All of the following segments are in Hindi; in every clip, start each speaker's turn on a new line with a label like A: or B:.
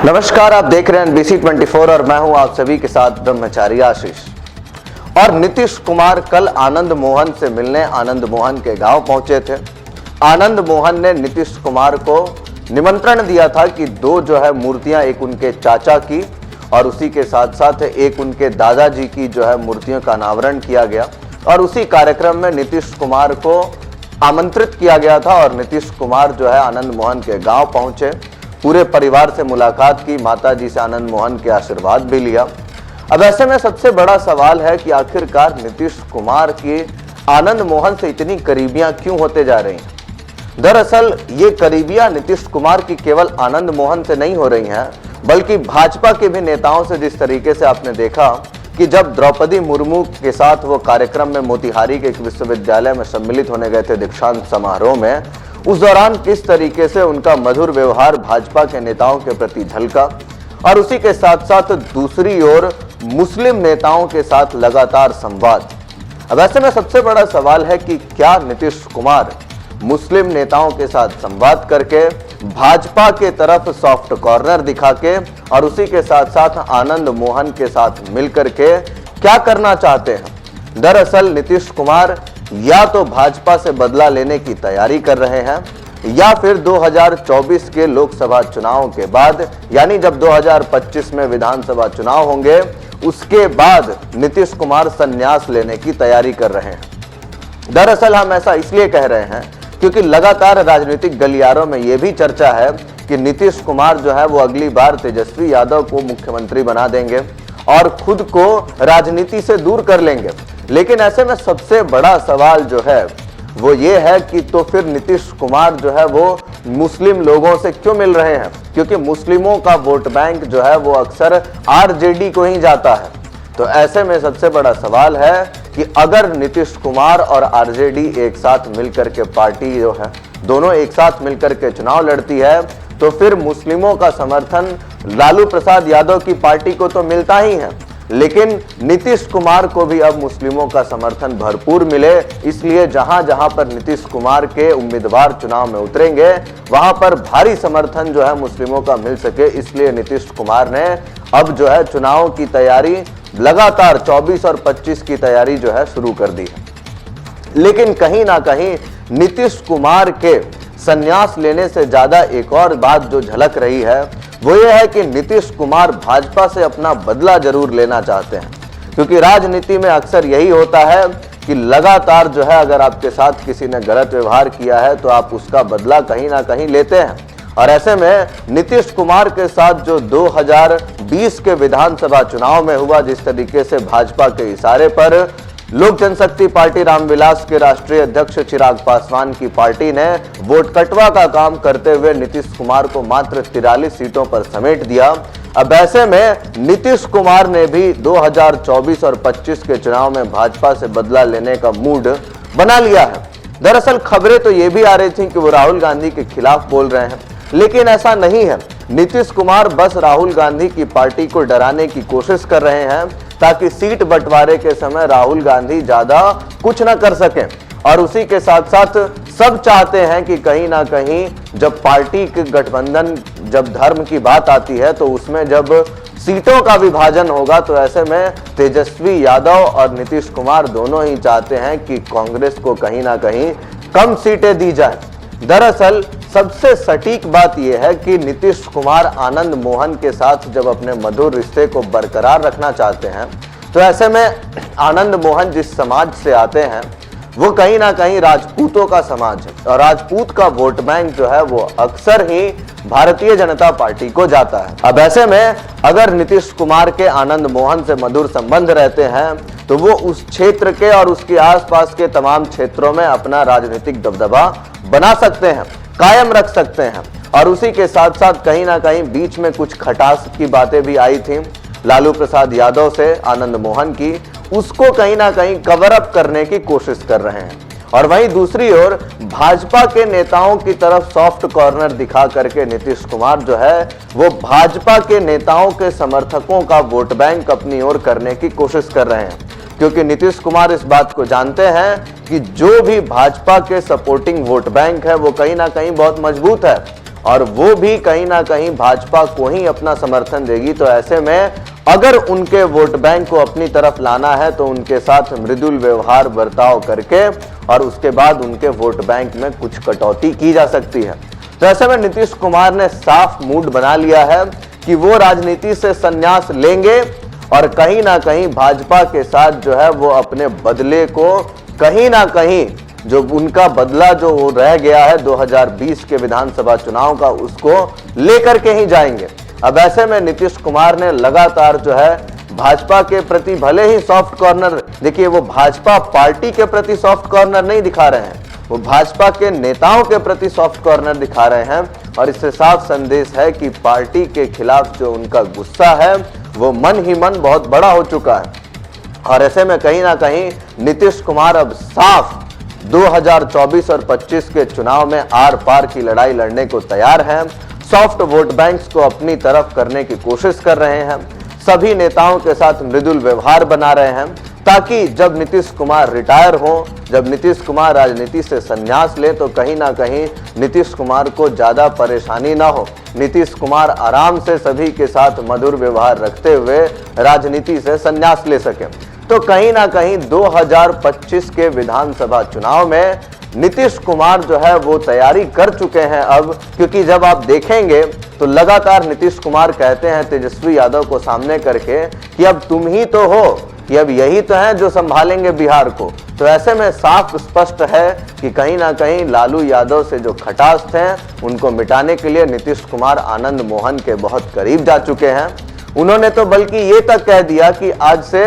A: नमस्कार, आप देख रहे हैं NBC 24 और मैं हूं आप सभी के साथ ब्रह्मचारी आशीष। और नीतीश कुमार कल आनंद मोहन से मिलने आनंद मोहन के गांव पहुंचे थे। आनंद मोहन ने नीतीश कुमार को निमंत्रण दिया था कि दो जो है मूर्तियां, एक उनके चाचा की और उसी के साथ साथ एक उनके दादाजी की जो है मूर्तियों का अनावरण किया गया। और उसी कार्यक्रम में नीतीश कुमार को आमंत्रित किया गया था और नीतीश कुमार जो है आनंद मोहन के गांव पहुंचे, पूरे परिवार से मुलाकात की, माताजी से आनंद मोहन के आशीर्वाद भी लिया। अब ऐसे में सबसे बड़ा सवाल है कि आखिरकार नीतीश कुमार की आनंद मोहन से इतनी करीबियां क्यों होते जा रही हैं। दरअसल ये करीबियां नीतीश कुमार की केवल आनंद मोहन से नहीं हो रही हैं, बल्कि भाजपा के भी नेताओं से। जिस तरीके से आपने देखा कि जब द्रौपदी मुर्मू के साथ वो कार्यक्रम में मोतिहारी के एक विश्वविद्यालय में सम्मिलित होने गए थे दीक्षांत समारोह में, उस दौरान किस तरीके से उनका मधुर व्यवहार भाजपा के नेताओं के प्रति झलका। और उसी के साथ साथ दूसरी ओर मुस्लिम नेताओं के साथ लगातार संवाद। अब ऐसे में सबसे बड़ा सवाल है कि क्या नीतीश कुमार मुस्लिम नेताओं के साथ संवाद करके भाजपा के तरफ सॉफ्ट कॉर्नर दिखा के और उसी के साथ साथ आनंद मोहन के साथ मिलकर के क्या करना चाहते हैं। दरअसल नीतीश कुमार या तो भाजपा से बदला लेने की तैयारी कर रहे हैं या फिर 2024 के लोकसभा चुनाव के बाद, यानी जब 2025 में विधानसभा चुनाव होंगे उसके बाद नीतीश कुमार संन्यास लेने की तैयारी कर रहे हैं। दरअसल हम ऐसा इसलिए कह रहे हैं क्योंकि लगातार राजनीतिक गलियारों में यह भी चर्चा है कि नीतीश कुमार जो है वो अगली बार तेजस्वी यादव को मुख्यमंत्री बना देंगे और खुद को राजनीति से दूर कर लेंगे। लेकिन ऐसे में सबसे बड़ा सवाल जो है वो ये है कि तो फिर नीतीश कुमार जो है वो मुस्लिम लोगों से क्यों मिल रहे हैं, क्योंकि मुस्लिमों का वोट बैंक जो है वो अक्सर आरजेडी को ही जाता है। तो ऐसे में सबसे बड़ा सवाल है कि अगर नीतीश कुमार और आरजेडी एक साथ मिलकर के पार्टी जो है दोनों एक साथ मिलकर के चुनाव लड़ती है तो फिर मुस्लिमों का समर्थन लालू प्रसाद यादव की पार्टी को तो मिलता ही है, लेकिन नीतीश कुमार को भी अब मुस्लिमों का समर्थन भरपूर मिले। इसलिए जहां जहां पर नीतीश कुमार के उम्मीदवार चुनाव में उतरेंगे वहां पर भारी समर्थन जो है मुस्लिमों का मिल सके, इसलिए नीतीश कुमार ने अब जो है चुनाव की तैयारी लगातार 24 और 25 की तैयारी जो है शुरू कर दी है। लेकिन कहीं ना कहीं नीतीश कुमार के संन्यास लेने से ज्यादा एक और बात जो झलक रही है वो ये है कि नीतीश कुमार भाजपा से अपना बदला जरूर लेना चाहते हैं, क्योंकि राजनीति में अक्सर यही होता है कि लगातार जो है अगर आपके साथ किसी ने गलत व्यवहार किया है तो आप उसका बदला कहीं ना कहीं लेते हैं। और ऐसे में नीतीश कुमार के साथ जो 2020 के विधानसभा चुनाव में हुआ, जिस तरीके से भाजपा के इशारे पर लोक जनशक्ति पार्टी रामविलास के राष्ट्रीय अध्यक्ष चिराग पासवान की पार्टी ने वोट कटवा का काम करते हुए नीतीश कुमार को मात्र 43 सीटों पर समेट दिया। अब ऐसे में नीतीश कुमार ने भी 2024 और 25 के चुनाव में भाजपा से बदला लेने का मूड बना लिया है। दरअसल खबरें तो ये भी आ रही थी कि वो राहुल गांधी के खिलाफ बोल रहे हैं, लेकिन ऐसा नहीं है। नीतीश कुमार बस राहुल गांधी की पार्टी को डराने की कोशिश कर रहे हैं ताकि सीट बंटवारे के समय राहुल गांधी ज्यादा कुछ न कर सकें। और उसी के साथ साथ सब चाहते हैं कि कहीं ना कहीं जब पार्टी के गठबंधन, जब धर्म की बात आती है तो उसमें जब सीटों का विभाजन होगा तो ऐसे में तेजस्वी यादव और नीतीश कुमार दोनों ही चाहते हैं कि कांग्रेस को कहीं ना कहीं कम सीटें दी जाए। दरअसल सबसे सटीक बात यह है कि नीतीश कुमार आनंद मोहन के साथ जब अपने मधुर रिश्ते को बरकरार रखना चाहते हैं तो ऐसे में आनंद मोहन जिस समाज से आते हैं वो कहीं ना कहीं राजपूतों का समाज है और राजपूत का वोट बैंक जो है वो अक्सर ही भारतीय जनता पार्टी को जाता है। अब ऐसे में अगर नीतीश कुमार के आनंद मोहन से मधुर संबंध रहते हैं तो वो उस क्षेत्र के और उसके आसपास के तमाम क्षेत्रों में अपना राजनीतिक दबदबा बना सकते हैं, कायम रख सकते हैं। और उसी के साथ साथ कहीं ना कहीं बीच में कुछ खटास की बातें भी आई थी लालू प्रसाद यादव से आनंद मोहन की, उसको कहीं ना कहीं कवर अप करने की कोशिश कर रहे हैं। और वहीं दूसरी ओर भाजपा के नेताओं की तरफ सॉफ्ट कॉर्नर दिखा करके नीतीश कुमार जो है वो भाजपा के नेताओं के समर्थकों का वोट बैंक अपनी ओर करने की कोशिश कर रहे हैं, क्योंकि नीतीश कुमार इस बात को जानते हैं कि जो भी भाजपा के सपोर्टिंग वोट बैंक है वो कहीं ना कहीं बहुत मजबूत है और वो भी कहीं ना कहीं भाजपा को ही अपना समर्थन देगी। तो ऐसे में अगर उनके वोट बैंक को अपनी तरफ लाना है तो उनके साथ मृदुल व्यवहार बर्ताव करके और उसके बाद उनके वोट बैंक में कुछ कटौती की जा सकती है। तो ऐसे में नीतीश कुमार ने साफ मूड बना लिया है कि वो राजनीति से संन्यास लेंगे और कहीं ना कहीं भाजपा के साथ जो है वो अपने बदले को कहीं ना कहीं जो उनका बदला जो रह गया है 2020 के विधानसभा चुनाव का, उसको लेकर के ही जाएंगे। अब ऐसे में नीतीश कुमार ने लगातार जो है भाजपा के प्रति भले ही सॉफ्ट कॉर्नर, देखिए वो भाजपा पार्टी के प्रति सॉफ्ट कॉर्नर नहीं दिखा रहे हैं, वो भाजपा के नेताओं के प्रति सॉफ्ट कॉर्नर दिखा रहे हैं। और इससे साफ संदेश है कि पार्टी के खिलाफ जो उनका गुस्सा है वो मन ही मन बहुत बड़ा हो चुका है। और ऐसे में कहीं ना कहीं नीतीश कुमार अब साफ 2024 और 25 के चुनाव में आर पार की लड़ाई लड़ने को तैयार हैं। सॉफ्ट वोट बैंक्स को अपनी तरफ करने की कोशिश कर रहे हैं, सभी नेताओं के साथ मृदुल व्यवहार बना रहे हैं ताकि जब नीतीश कुमार रिटायर हो, जब नीतीश कुमार राजनीति से संन्यास ले तो कहीं ना कहीं नीतीश कुमार को ज्यादा परेशानी ना हो, नीतीश कुमार आराम से सभी के साथ मधुर व्यवहार रखते हुए राजनीति से संन्यास ले सके। तो कहीं ना कहीं 2025 के विधानसभा चुनाव में नीतीश कुमार जो है वो तैयारी कर चुके हैं अब, क्योंकि जब आप देखेंगे तो लगातार नीतीश कुमार कहते हैं तेजस्वी यादव को सामने करके कि अब तुम ही तो हो, कि अब यही तो हैं जो संभालेंगे बिहार को। तो ऐसे में साफ स्पष्ट है कि कहीं ना कहीं लालू यादव से जो खटास थे उनको मिटाने के लिए नीतीश कुमार आनंद मोहन के बहुत करीब जा चुके हैं। उन्होंने तो बल्कि ये तक कह दिया कि आज से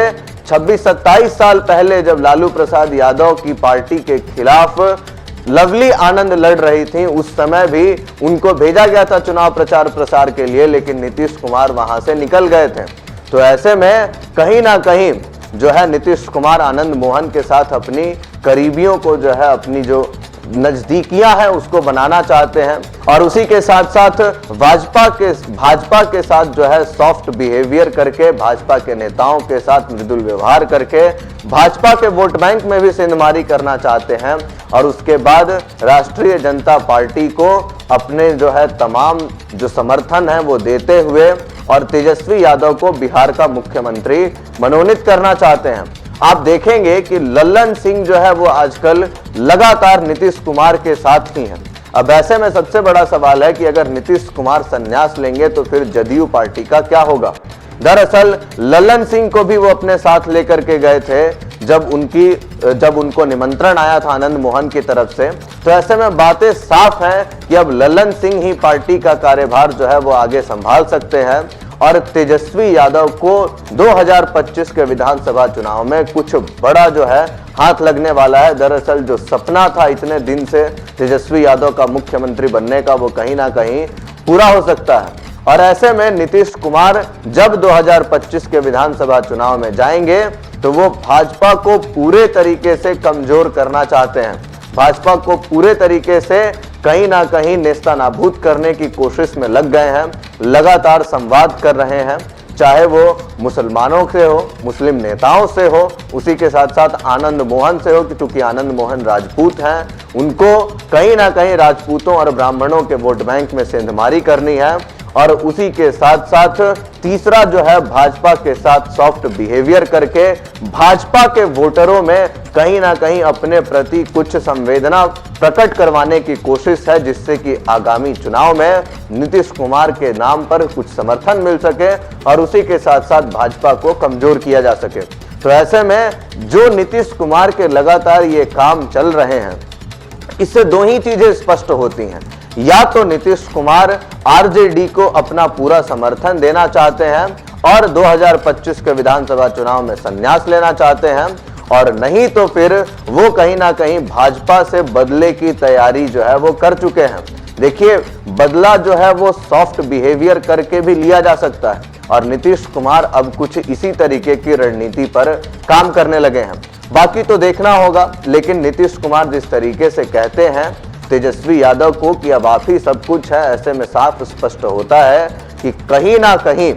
A: 26-27 साल पहले जब लालू प्रसाद यादव की पार्टी के खिलाफ लवली आनंद लड़ रही थी, उस समय भी उनको भेजा गया था चुनाव प्रचार प्रसार के लिए, लेकिन नीतीश कुमार वहां से निकल गए थे। तो ऐसे में कहीं ना कहीं जो है नीतीश कुमार आनंद मोहन के साथ अपनी करीबियों को जो है अपनी जो नजदीकियां हैं उसको बनाना चाहते हैं और उसी के साथ साथ भाजपा के साथ जो है सॉफ्ट बिहेवियर करके, भाजपा के नेताओं के साथ मृदुल व्यवहार करके भाजपा के वोट बैंक में भी सेंधमारी करना चाहते हैं और उसके बाद राष्ट्रीय जनता पार्टी को अपने जो है तमाम जो समर्थन है वो देते हुए और तेजस्वी यादव को बिहार का मुख्यमंत्री मनोनीत करना चाहते हैं। आप देखेंगे कि लल्लन सिंह जो है वो आजकल लगातार नीतीश कुमार के साथ ही हैं। अब ऐसे में सबसे बड़ा सवाल है कि अगर नीतीश कुमार संन्यास लेंगे तो फिर जदयू पार्टी का क्या होगा। दरअसल लल्लन सिंह को भी वो अपने साथ लेकर के गए थे जब उनको निमंत्रण आया था आनंद मोहन की तरफ से। तो ऐसे में बातें साफ हैं कि अब लल्लन सिंह ही पार्टी का कार्यभार जो है वो आगे संभाल सकते हैं और तेजस्वी यादव को 2025 के विधानसभा चुनाव में कुछ बड़ा जो है हाथ लगने वाला है। दरअसल जो सपना था इतने दिन से तेजस्वी यादव का मुख्यमंत्री बनने का, वो कहीं ना कहीं पूरा हो सकता है। और ऐसे में नीतीश कुमार जब 2025 के विधानसभा चुनाव में जाएंगे तो वो भाजपा को पूरे तरीके से कमजोर करना चाहते हैं, भाजपा को पूरे तरीके से कहीं ना कहीं नेस्तनाबूद करने की कोशिश में लग गए हैं, लगातार संवाद कर रहे हैं, चाहे वो मुसलमानों से हो, मुस्लिम नेताओं से हो, उसी के साथ साथ आनंद मोहन से हो, क्योंकि आनंद मोहन राजपूत हैं, उनको कहीं ना कहीं राजपूतों और ब्राह्मणों के वोट बैंक में सेंधमारी करनी है। और उसी के साथ साथ तीसरा जो है भाजपा के साथ सॉफ्ट बिहेवियर करके भाजपा के वोटरों में कहीं ना कहीं अपने प्रति कुछ संवेदना प्रकट करवाने की कोशिश है, जिससे कि आगामी चुनाव में नीतीश कुमार के नाम पर कुछ समर्थन मिल सके और उसी के साथ साथ भाजपा को कमजोर किया जा सके। तो ऐसे में जो नीतीश कुमार के लगातार ये काम चल रहे हैं, इससे दो ही चीजें स्पष्ट होती हैं। या तो नीतीश कुमार आरजेडी को अपना पूरा समर्थन देना चाहते हैं और 2025 के विधानसभा चुनाव में संन्यास लेना चाहते हैं, और नहीं तो फिर वो कहीं ना कहीं भाजपा से बदले की तैयारी जो है वो कर चुके हैं। देखिए, बदला जो है वो सॉफ्ट बिहेवियर करके भी लिया जा सकता है और नीतीश कुमार अब कुछ इसी तरीके की रणनीति पर काम करने लगे हैं। बाकी तो देखना होगा, लेकिन नीतीश कुमार जिस तरीके से कहते हैं तेजस्वी यादव को कि अब आप ही सब कुछ है, ऐसे में साफ स्पष्ट होता है कि कहीं ना कहीं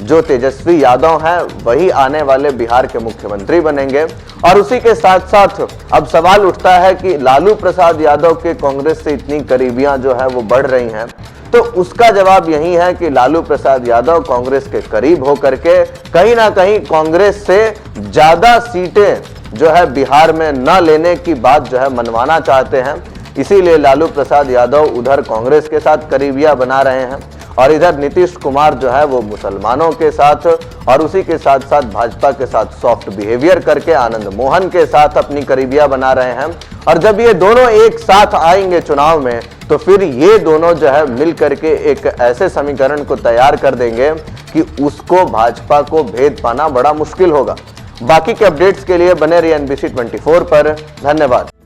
A: जो तेजस्वी यादव हैं वही आने वाले बिहार के मुख्यमंत्री बनेंगे। और उसी के साथ साथ अब सवाल उठता है कि लालू प्रसाद यादव के कांग्रेस से इतनी करीबियां जो है वो बढ़ रही हैं, तो उसका जवाब यही है कि लालू प्रसाद यादव कांग्रेस के करीब होकर के कहीं ना कहीं कांग्रेस से ज्यादा सीटें जो है बिहार में न लेने की बात जो है मनवाना चाहते हैं। इसीलिए लालू प्रसाद यादव उधर कांग्रेस के साथ करीबियां बना रहे हैं और इधर नीतीश कुमार जो है वो मुसलमानों के साथ और उसी के साथ साथ भाजपा के साथ सॉफ्ट बिहेवियर करके आनंद मोहन के साथ अपनी करीबियां बना रहे हैं। और जब ये दोनों एक साथ आएंगे चुनाव में तो फिर ये दोनों जो है मिल करके एक ऐसे समीकरण को तैयार कर देंगे कि उसको भाजपा को भेद पाना बड़ा मुश्किल होगा। बाकी के अपडेट्स के लिए बने रहिए NBC 24 पर। धन्यवाद।